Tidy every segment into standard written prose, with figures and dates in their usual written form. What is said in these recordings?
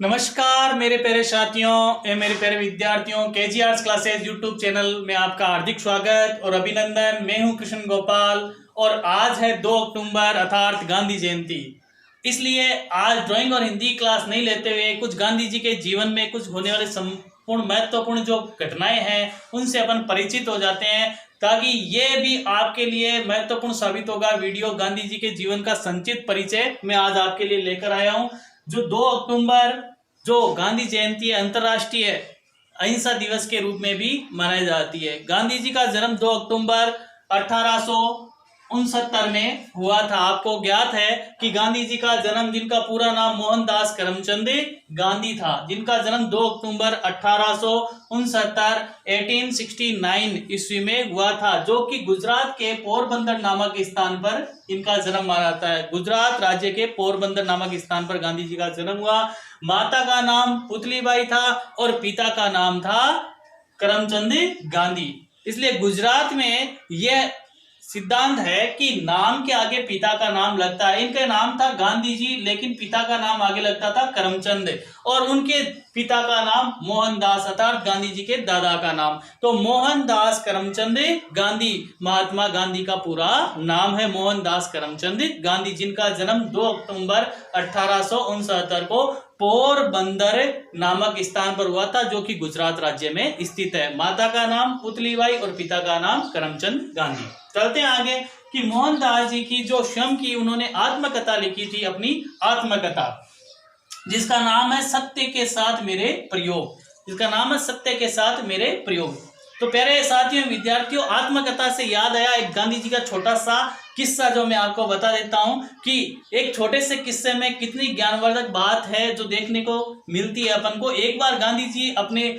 नमस्कार मेरे प्यारे साथियों एवं मेरे प्यारे विद्यार्थियों, KG arts classes YouTube channel में आपका हार्दिक स्वागत और अभिनंदन। मैं हूं कृष्ण गोपाल और आज है 2 अक्टूबर अर्थात गांधी जयंती। इसलिए आज ड्राइंग और हिंदी क्लास नहीं लेते हुए कुछ गांधी जी के जीवन में कुछ होने वाले संपूर्ण महत्वपूर्ण जो घटनाएं हैं उनसे अपन परिचित हो जाते हैं, ताकि ये भी आपके लिए महत्वपूर्ण साबित होगा। वीडियो गांधी जी के जीवन का संक्षिप्त परिचय मैं आज आपके लिए लेकर आया हूँ। जो 2 अक्टूबर जो गांधी जयंती है, अंतर्राष्ट्रीय अहिंसा दिवस के रूप में भी मनाई जाती है। गांधी जी का जन्म 2 अक्टूबर 1869 में हुआ था। आपको ज्ञात है कि गांधी जी का जन्म, जिनका पूरा नाम मोहनदास करमचंद गांधी था, जिनका जन्म 2 अक्टूबर 1869 ईस्वी में हुआ था, जो कि गुजरात के पोरबंदर नामक स्थान पर इनका जन्म माना जाता है। गुजरात राज्य के पोरबंदर नामक स्थान पर गांधी जी का जन्म हुआ। माता का नाम पुतलीबाई था और पिता का नाम था करमचंद गांधी। इसलिए गुजरात में यह सिद्धांत है कि नाम के आगे पिता का नाम लगता है। इनका नाम था गांधी जी, लेकिन पिता का नाम आगे लगता था करमचंद, और उनके पिता का नाम मोहनदास अर्थात गांधी जी के दादा का नाम। तो मोहनदास करमचंद गांधी महात्मा गांधी का पूरा नाम है, मोहनदास करमचंद गांधी, जिनका जन्म 2 अक्टूबर 1869 को पोरबंदर नामक स्थान पर हुआ था, जो कि गुजरात राज्य में स्थित है। माता का नाम पुतलीबाई और पिता का नाम करमचंद गांधी। चलते हैं आगे कि मोहनदास जी की जो स्वयं की उन्होंने आत्मकथा लिखी थी, अपनी आत्मकथा, जिसका नाम है सत्य के साथ मेरे प्रयोग, जिसका नाम है सत्य के साथ मेरे प्रयोग। तो प्यारे साथियों विद्यार्थियों, आत्मकथा से याद आया एक गांधी जी का छोटा सा किस्सा जो मैं आपको बता देता हूं कि एक छोटे से किस्से में कितनी ज्ञानवर्धक बात है जो देखने को मिलती है अपन को। एक बार गांधी जी अपने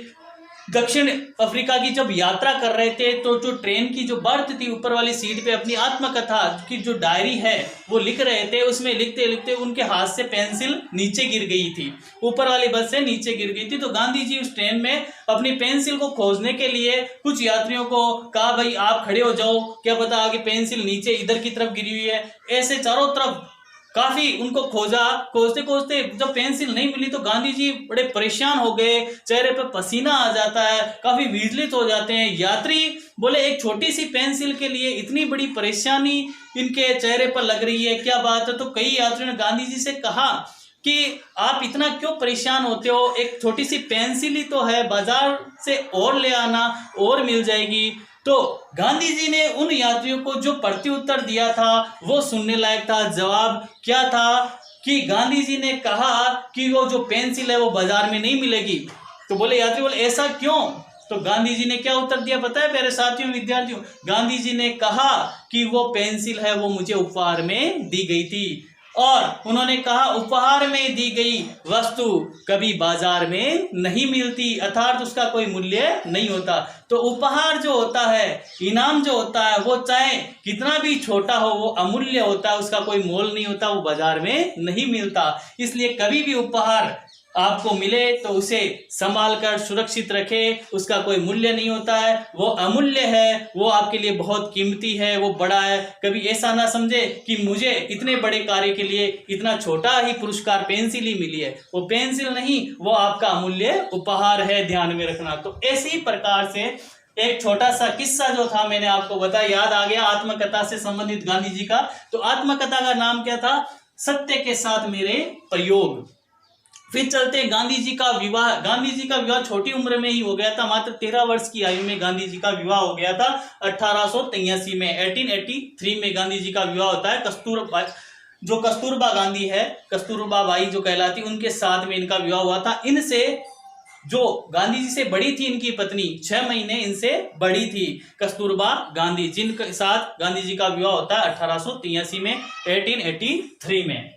दक्षिण अफ्रीका की जब यात्रा कर रहे थे, तो जो ट्रेन की जो बर्थ थी ऊपर वाली सीट पे अपनी आत्मकथा की जो डायरी है वो लिख रहे थे। उसमें लिखते लिखते उनके हाथ से पेंसिल नीचे गिर गई थी, ऊपर वाली बस से नीचे गिर गई थी। तो गांधी जी उस ट्रेन में अपनी पेंसिल को खोजने के लिए कुछ यात्रियों को कहा, भाई आप खड़े हो जाओ, क्या पता आगे पेंसिल नीचे इधर की तरफ गिरी हुई है। ऐसे चारों तरफ काफी उनको खोजा, खोजते खोजते जब पेंसिल नहीं मिली तो गांधी जी बड़े परेशान हो गए, चेहरे पर पसीना आ जाता है, काफी विचलित हो जाते हैं। यात्री बोले एक छोटी सी पेंसिल के लिए इतनी बड़ी परेशानी इनके चेहरे पर लग रही है, क्या बात है। तो कई यात्रियों ने गांधी जी से कहा कि आप इतना क्यों परेशान होते हो, एक छोटी सी पेंसिल ही तो है, बाजार से और ले आना और मिल जाएगी। तो गांधी जी ने उन यात्रियों को जो प्रत्युत्तर दिया था वो सुनने लायक था। जवाब क्या था कि गांधी जी ने कहा कि वो जो पेंसिल है वो बाजार में नहीं मिलेगी। तो बोले यात्री बोले ऐसा क्यों। तो गांधी जी ने क्या उत्तर दिया पता है प्यारे साथियों विद्यार्थियों। गांधी जी ने कहा कि वो पेंसिल है वो मुझे उपहार में दी गई थी, और उन्होंने कहा उपहार में दी गई वस्तु कभी बाजार में नहीं मिलती, अर्थात उसका कोई मूल्य नहीं होता। तो उपहार जो होता है, इनाम जो होता है, वो चाहे कितना भी छोटा हो वो अमूल्य होता है, उसका कोई मोल नहीं होता, वो बाजार में नहीं मिलता। इसलिए कभी भी उपहार आपको मिले तो उसे संभाल कर सुरक्षित रखें, उसका कोई मूल्य नहीं होता है, वो अमूल्य है, वो आपके लिए बहुत कीमती है, वो बड़ा है। कभी ऐसा ना समझे कि मुझे इतने बड़े कार्य के लिए इतना छोटा ही पुरस्कार पेंसिल ही मिली है, वो पेंसिल नहीं, वो आपका अमूल्य उपहार है, ध्यान में रखना। तो ऐसी प्रकार से एक छोटा सा किस्सा जो था मैंने आपको बताया, याद आ गया आत्मकथा से संबंधित गांधी जी का। तो आत्मकथा का नाम क्या था, सत्य के साथ मेरे प्रयोग। फिर चलते गांधी जी का विवाह। गांधी जी का विवाह छोटी उम्र में ही हो गया था, मात्र 13 वर्ष की आयु में गांधी जी का विवाह हो गया था 1883 में। 1883 में गांधी जी का विवाह होता है। कस्तूरबा गांधी है, कस्तूरबा बाई जो कहलाती, उनके साथ में इनका विवाह हुआ था। इनसे जो गांधी जी से बड़ी थी इनकी पत्नी, 6 महीने इनसे बड़ी थी, कस्तूरबा गांधी, जिनके साथ गांधी जी का विवाह होता है 1883 में, 1883 में।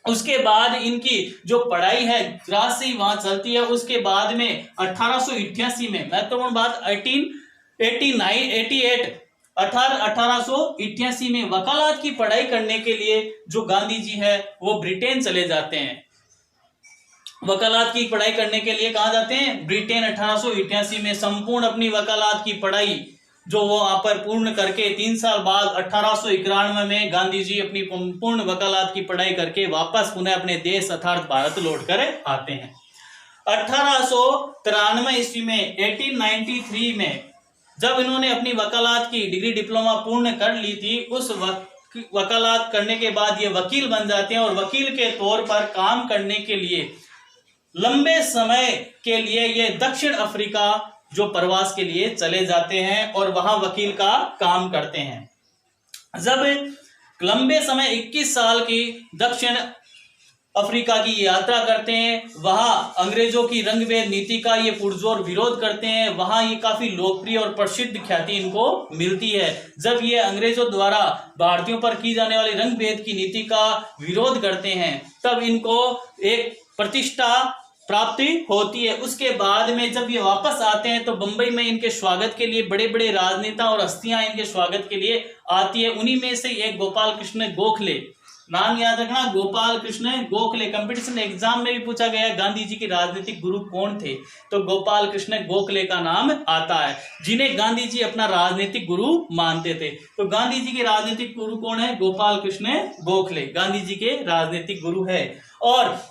उसके बाद इनकी जो पढ़ाई है ग्रास से ही वहां चलती है। उसके बाद में 1888 में, महत्वपूर्ण बात, 1888 में वकालत की पढ़ाई करने के लिए जो गांधी जी है वो ब्रिटेन चले जाते हैं। वकालत की पढ़ाई करने के लिए कहाँ जाते हैं, ब्रिटेन। 1888 में संपूर्ण अपनी वकालत की पढ़ाई जो वो वहां पर पूर्ण करके 3 साल बाद 1891 में गांधी जी अपनी पूर्ण वकालत की पढ़ाई करके वापस पुनः अपने देश अर्थात भारत लौटकर आते हैं। 1893 ईस्वी में 1893 में जब इन्होंने अपनी वकालत की डिग्री डिप्लोमा पूर्ण कर ली थी, उस वकालत करने के बाद ये वकील बन जाते हैं और वकील के तौर पर काम करने के लिए लंबे समय के लिए ये दक्षिण अफ्रीका जो प्रवास के लिए चले जाते हैं और वहां वकील का काम करते हैं। जब लंबे समय 21 साल की दक्षिण अफ्रीका की यात्रा करते हैं, वहां अंग्रेजों की रंगभेद नीति का ये पुरजोर विरोध करते हैं। वहां ये काफी लोकप्रिय और प्रसिद्ध ख्याति इनको मिलती है। जब ये अंग्रेजों द्वारा भारतीयों पर की जाने वाली रंगभेद की नीति का विरोध करते हैं, तब इनको एक प्रतिष्ठा प्राप्ति होती है। उसके बाद में जब ये वापस आते हैं तो बंबई में इनके स्वागत के लिए बड़े बड़े राजनेता और हस्तियां इनके स्वागत के लिए आती है। उन्हीं में से एक गोपाल कृष्ण गोखले, नाम याद रखना, गोपाल कृष्ण गोखले। कंपटीशन एग्जाम में भी पूछा गया है गांधी जी के राजनीतिक गुरु कौन थे, तो गोपाल कृष्ण गोखले का नाम आता है, जिन्हें गांधी जी अपना राजनीतिक गुरु मानते थे। तो गांधी जी के राजनीतिक गुरु कौन है? गोपाल कृष्ण गोखले गांधी जी के राजनीतिक गुरु है। और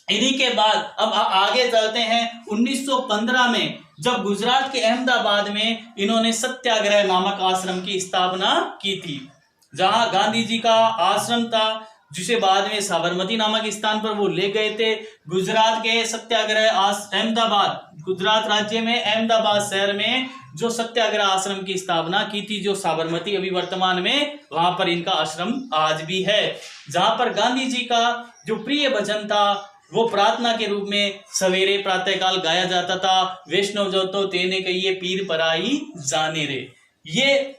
इन्हीं के बाद अब आगे चलते हैं। 1915 में जब गुजरात के अहमदाबाद में इन्होंने सत्याग्रह नामक आश्रम की स्थापना की थी, जहां गांधी जी का आश्रम था, जिसे बाद में साबरमती नामक स्थान पर वो ले गए थे। गुजरात के सत्याग्रह अहमदाबाद, गुजरात राज्य में अहमदाबाद शहर में जो सत्याग्रह आश्रम की स्थापना की थी, जो साबरमती अभी वर्तमान में, वहां पर इनका आश्रम आज भी है, जहां पर गांधी जी का जो प्रिय भजन था वो प्रार्थना के रूप में सवेरे प्रातःकाल गाया जाता था। वैष्णव जो तो तेने कहिए पीर पराई जाने रे, ये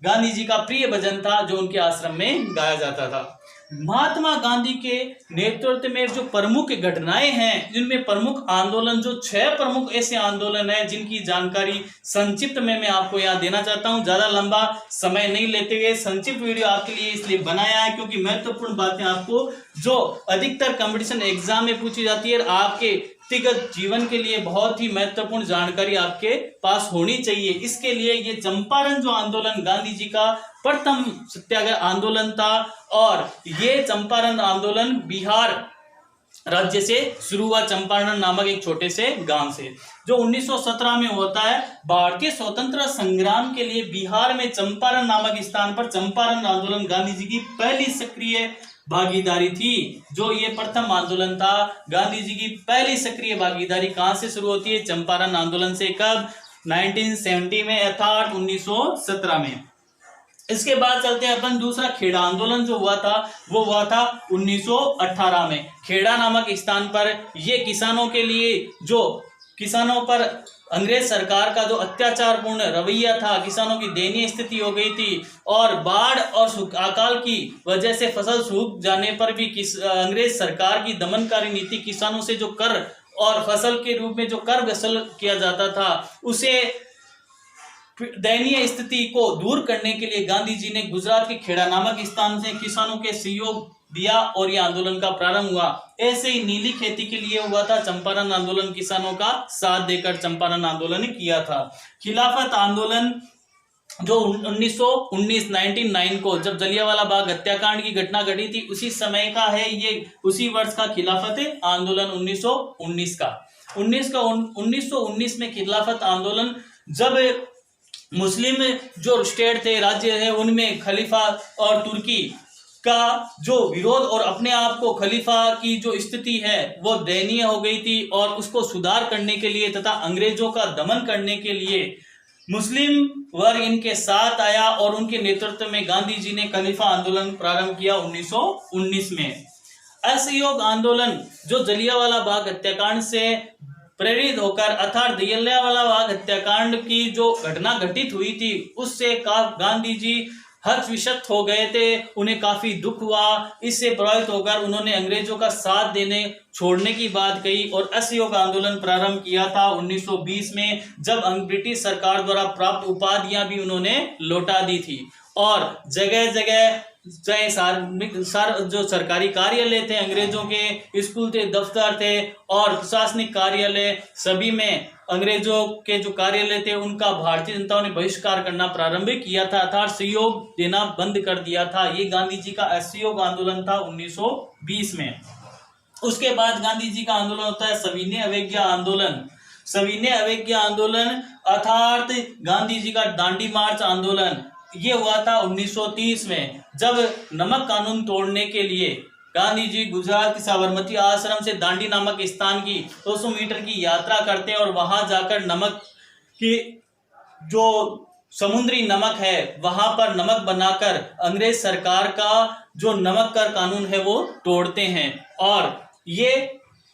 गांधी जी का प्रिय भजन था जो उनके आश्रम में गाया जाता था। महात्मा गांधी के नेतृत्व में जो प्रमुख घटनाएं हैं, जिनमें प्रमुख आंदोलन, जो 6 प्रमुख ऐसे आंदोलन हैं जिनकी जानकारी संक्षिप्त में मैं आपको यहाँ देना चाहता हूँ। ज्यादा लंबा समय नहीं लेते हुए संक्षिप्त वीडियो आपके लिए इसलिए बनाया है क्योंकि महत्वपूर्ण बातें आपको जो अधिकतर कंपटीशन एग्जाम में पूछी जाती है, आपके व्यक्तिगत जीवन के लिए बहुत ही महत्वपूर्ण जानकारी आपके पास होनी चाहिए। इसके लिए ये चंपारण जो आंदोलन गांधी जी का प्रथम सत्याग्रह आंदोलन था, और ये चंपारण आंदोलन बिहार राज्य से शुरू हुआ, चंपारण नामक एक छोटे से गांव से, जो 1917 में होता है। भारतीय स्वतंत्रता संग्राम के लिए बिहार में चंपारण नामक स्थान पर चंपारण आंदोलन गांधी जी की पहली सक्रिय भागीदारी थी। जो ये प्रथम आंदोलन था, गांधी जी की पहली सक्रिय भागीदारी कहां से शुरू होती है? चंपारण आंदोलन से। कब? 1970 में, अर्थात 1917 में। इसके बाद चलते हैं अपन दूसरा खेड़ा आंदोलन जो हुआ था, वो हुआ था 1918 में। खेड़ा नामक स्थान पर ये किसानों के लिए, जो किसानों पर अंग्रेज सरकार का जो अत्याचारपूर्ण रवैया था, किसानों की दयनीय स्थिति हो गई थी, और बाढ़ और अकाल की वजह से फसल सूख जाने पर भी अंग्रेज सरकार की दमनकारी नीति, किसानों से जो कर और फसल के रूप में जो कर वसूल किया जाता था, उसे दयनीय स्थिति को दूर करने के लिए गांधी जी ने गुजरात के खेड़ा नामक स्थान से किसानों के सहयोग दिया और यह आंदोलन का प्रारंभ हुआ। ऐसे ही नीली खेती के लिए हुआ था चंपारण आंदोलन, किसानों का साथ देकर चंपारण आंदोलन किया था। खिलाफत आंदोलन जो 1919 को जब जलियांवाला बाग हत्याकांड की घटना घटी थी, उसी समय का है ये, उसी वर्ष का खिलाफत आंदोलन 1919 का। 1919 में खिलाफत आंदोलन, जब मुस्लिम जो स्टेट थे, राज्य है, उनमें खलीफा और तुर्की का जो विरोध और अपने आप को खलीफा की जो स्थिति है वो दयनीय हो गई थी, और उसको सुधार करने के लिए तथा अंग्रेजों का दमन करने के लिए मुस्लिम वर्ग इनके साथ आया, और उनके नेतृत्व में गांधी जी ने खलीफा आंदोलन प्रारंभ किया 1919 में। असहयोग आंदोलन जो जलियांवाला बाग हत्याकांड से प्रेरित होकर, अर्थात जलियांवाला बाग हत्याकांड की जो घटना घटित हुई थी, उससे गांधी जी हतविषत हो गए थे, उन्हें काफी दुख हुआ। इससे प्रभावित होकर उन्होंने अंग्रेजों का साथ देने छोड़ने की बात कही और असहयोग आंदोलन प्रारंभ किया था 1920 में, जब ब्रिटिश सरकार द्वारा प्राप्त उपाधियां भी उन्होंने लौटा दी थी, और जगह जगह चाहे जो सरकारी कार्यालय थे, अंग्रेजों के स्कूल थे, दफ्तर थे और प्रशासनिक कार्यालय, सभी में अंग्रेजों के जो कार्यालय थे उनका भारतीय जनता ने बहिष्कार करना प्रारंभ किया था, अर्थात सहयोग देना बंद कर दिया था। ये गांधी जी का असहयोग आंदोलन था 1920 में। उसके बाद गांधी जी का आंदोलन होता है सविनय अवज्ञा आंदोलन। सविनय अवज्ञा आंदोलन अर्थात गांधी जी का दांडी मार्च आंदोलन, ये हुआ था 1930 में, जब नमक कानून तोड़ने के लिए गांधी जी गुजरात के साबरमती आश्रम से दांडी नामक स्थान की 200 मीटर की यात्रा करते हैं और वहां जाकर नमक की जो समुद्री नमक है वहां पर नमक बनाकर अंग्रेज सरकार का जो नमक कर कानून है वो तोड़ते हैं। और ये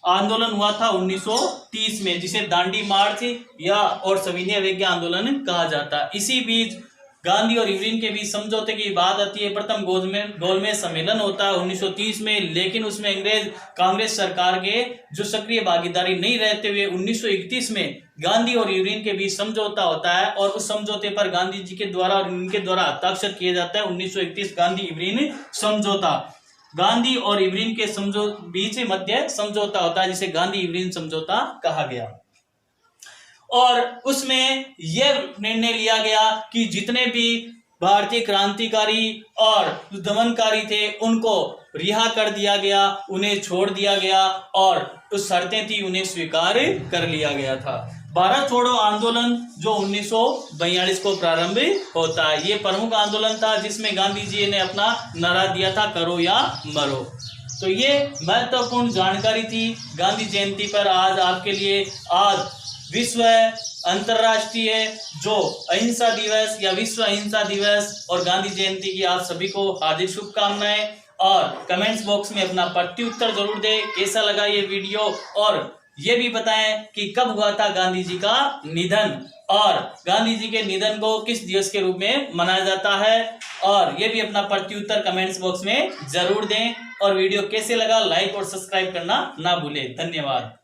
आंदोलन हुआ था 1930 में, जिसे दांडी मार्च या और सविनय अवज्ञा आंदोलन कहा जाता है। इसी बीच गांधी और इरविन के बीच समझौते की बात आती है। प्रथम गोलमेज सम्मेलन होता है 1930 में, लेकिन उसमें अंग्रेज कांग्रेस सरकार के जो सक्रिय भागीदारी नहीं रहते हुए 1931 में गांधी और इरविन के बीच समझौता होता है और उस समझौते पर गांधी जी के द्वारा और इनके द्वारा हस्ताक्षर किया जाता है 1931 गांधी इरविन समझौता। गांधी और इरविन के बीच मध्य समझौता होता है जिसे गांधी इरविन समझौता कहा गया। और उसमें यह निर्णय लिया गया कि जितने भी भारतीय क्रांतिकारी और दमनकारी थे उनको रिहा कर दिया गया, उन्हें छोड़ दिया गया और उस शर्तें थी उन्हें स्वीकार कर लिया गया था। भारत छोड़ो आंदोलन जो 1942 को प्रारंभ होता है, ये प्रमुख आंदोलन था जिसमें गांधी जी ने अपना नारा दिया था, करो या मरो। तो ये महत्वपूर्ण जानकारी थी गांधी जयंती पर। आज आपके लिए आज विश्व अंतर्राष्ट्रीय जो अहिंसा दिवस या विश्व अहिंसा दिवस और गांधी जयंती की आप सभी को हार्दिक शुभकामनाएं। और कमेंट्स बॉक्स में अपना प्रत्युत्तर जरूर दें, कैसा लगा ये वीडियो, और ये भी बताएं कि कब हुआ था गांधी जी का निधन और गांधी जी के निधन को किस दिवस के रूप में मनाया जाता है। और ये भी अपना प्रत्युत्तर कमेंट्स बॉक्स में जरूर दें। और वीडियो कैसे लगा लाइक और सब्सक्राइब करना ना भूलें। धन्यवाद।